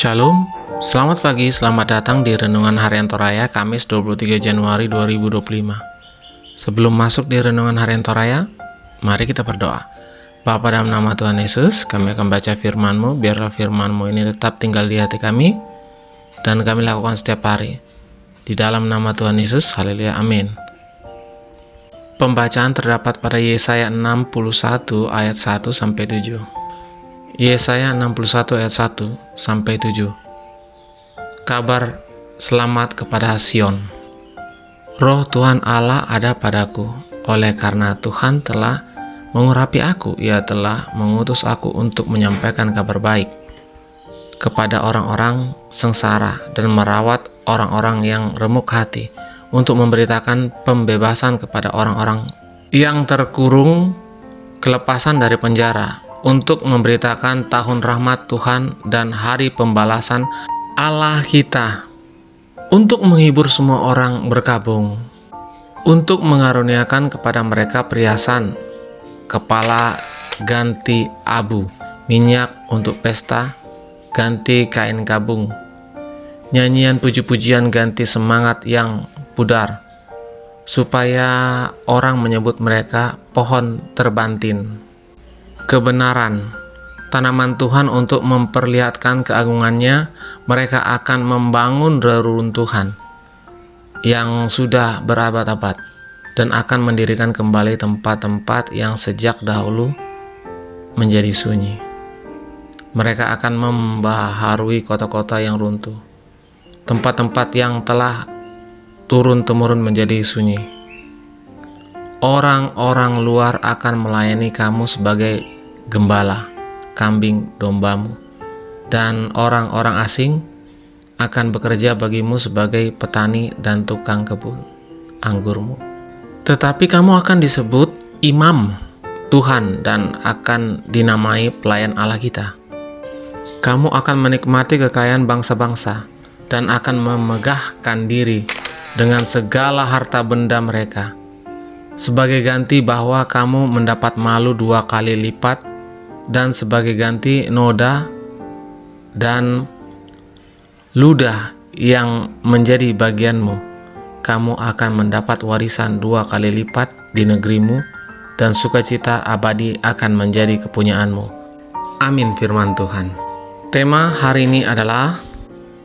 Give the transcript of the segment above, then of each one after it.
Shalom, selamat pagi, selamat datang di Renungan Harian Toraya, Kamis 23 Januari 2025. Sebelum masuk di Renungan Harian Toraya, mari kita berdoa. Bapa, dalam nama Tuhan Yesus, kami akan baca firman-Mu, biarlah firman-Mu ini tetap tinggal di hati kami, dan kami lakukan setiap hari. Di dalam nama Tuhan Yesus, haleluya, amin. Pembacaan terdapat pada Yesaya 61 ayat 1-7. Yesaya 61 ayat 1-7. Kabar selamat kepada Sion. Roh Tuhan Allah ada padaku, oleh karena Tuhan telah mengurapi aku, Ia telah mengutus aku untuk menyampaikan kabar baik kepada orang-orang sengsara dan merawat orang-orang yang remuk hati, untuk memberitakan pembebasan kepada orang-orang yang terkurung, kelepasan dari penjara, untuk memberitakan tahun rahmat Tuhan dan hari pembalasan Allah kita, untuk menghibur semua orang berkabung, untuk mengaruniakan kepada mereka perhiasan kepala ganti abu, minyak untuk pesta, ganti kain kabung, nyanyian puji-pujian ganti semangat yang pudar, supaya orang menyebut mereka pohon terbantin. Kebenaran, tanaman Tuhan untuk memperlihatkan keagungannya, mereka akan membangun reruntuhan yang sudah berabad-abad dan akan mendirikan kembali tempat-tempat yang sejak dahulu menjadi sunyi. Mereka akan membaharui kota-kota yang runtuh, tempat-tempat yang telah turun-temurun menjadi sunyi. Orang-orang luar akan melayani kamu sebagai gembala kambing dombamu, dan orang-orang asing akan bekerja bagimu sebagai petani dan tukang kebun anggurmu. Tetapi kamu akan disebut imam Tuhan dan akan dinamai pelayan Allah kita. Kamu akan menikmati kekayaan bangsa-bangsa dan akan memegahkan diri dengan segala harta benda mereka, sebagai ganti bahwa kamu mendapat malu 2 kali lipat, dan sebagai ganti noda dan ludah yang menjadi bagianmu, kamu akan mendapat warisan 2 kali lipat di negerimu, dan sukacita abadi akan menjadi kepunyaanmu. Amin. Firman Tuhan. Tema hari ini adalah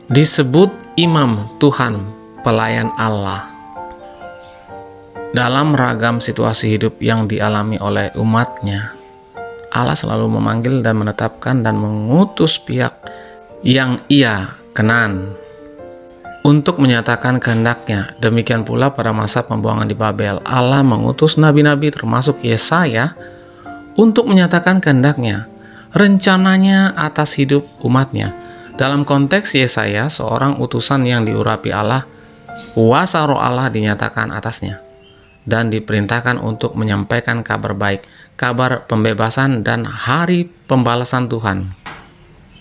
disebut imam Tuhan, pelayan Allah. Dalam ragam situasi hidup yang dialami oleh umatnya, Allah selalu memanggil dan menetapkan dan mengutus pihak yang Ia kenan untuk menyatakan kehendaknya. Demikian pula pada masa pembuangan di Babel, Allah mengutus nabi-nabi termasuk Yesaya untuk menyatakan kehendaknya, rencananya atas hidup umatnya. Dalam konteks Yesaya, seorang utusan yang diurapi Allah, kuasa roh Allah dinyatakan atasnya dan diperintahkan untuk menyampaikan kabar baik, kabar pembebasan dan hari pembalasan Tuhan.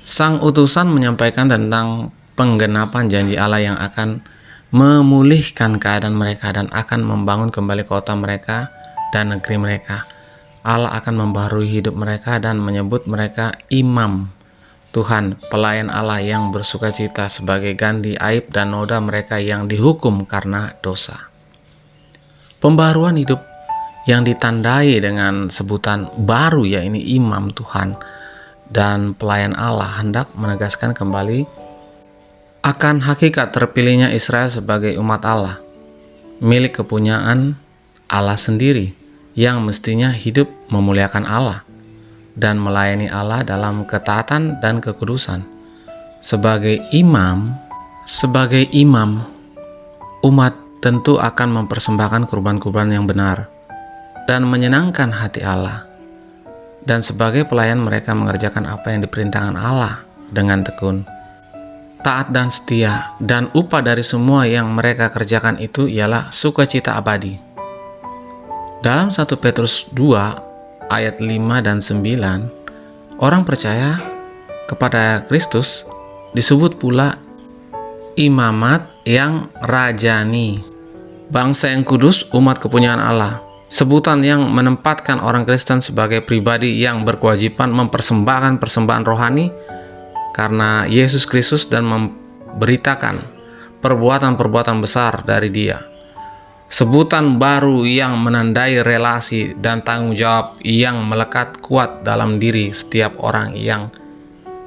Sang utusan menyampaikan tentang penggenapan janji Allah yang akan memulihkan keadaan mereka dan akan membangun kembali kota mereka dan negeri mereka. Allah akan membaharui hidup mereka dan menyebut mereka imam Tuhan, pelayan Allah yang bersukacita, sebagai ganti aib dan noda mereka yang dihukum karena dosa. Pembaruan hidup yang ditandai dengan sebutan baru, yaitu imam Tuhan dan pelayan Allah, hendak menegaskan kembali akan hakikat terpilihnya Israel sebagai umat Allah, milik kepunyaan Allah sendiri, yang mestinya hidup memuliakan Allah dan melayani Allah dalam ketaatan dan kekudusan. Sebagai imam, umat tentu akan mempersembahkan kurban-kurban yang benar dan menyenangkan hati Allah. Dan sebagai pelayan, mereka mengerjakan apa yang diperintahkan Allah dengan tekun, taat dan setia, dan upah dari semua yang mereka kerjakan itu ialah sukacita abadi. Dalam 1 Petrus 2 ayat 5 dan 9, orang percaya kepada Kristus disebut pula imamat yang rajani, bangsa yang kudus, umat kepunyaan Allah. Sebutan yang menempatkan orang Kristen sebagai pribadi yang berkewajiban mempersembahkan persembahan rohani karena Yesus Kristus dan memberitakan perbuatan-perbuatan besar dari Dia. Sebutan baru yang menandai relasi dan tanggung jawab yang melekat kuat dalam diri setiap orang yang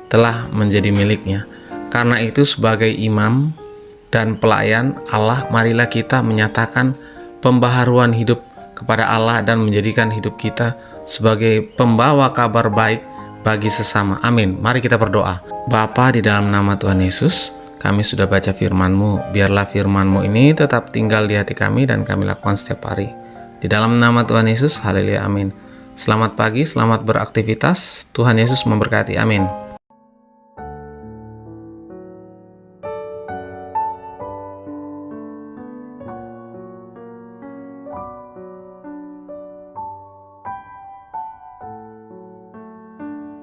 telah menjadi miliknya. Karena itu, sebagai imam dan pelayan Allah, marilah kita menyatakan pembaharuan hidup kepada Allah dan menjadikan hidup kita sebagai pembawa kabar baik bagi sesama. Amin. Mari kita berdoa. Bapa, di dalam nama Tuhan Yesus, kami sudah baca firman-Mu. Biarlah firman-Mu ini tetap tinggal di hati kami dan kami lakukan setiap hari. Di dalam nama Tuhan Yesus, haleluya, amin. Selamat pagi, selamat beraktivitas. Tuhan Yesus memberkati, amin.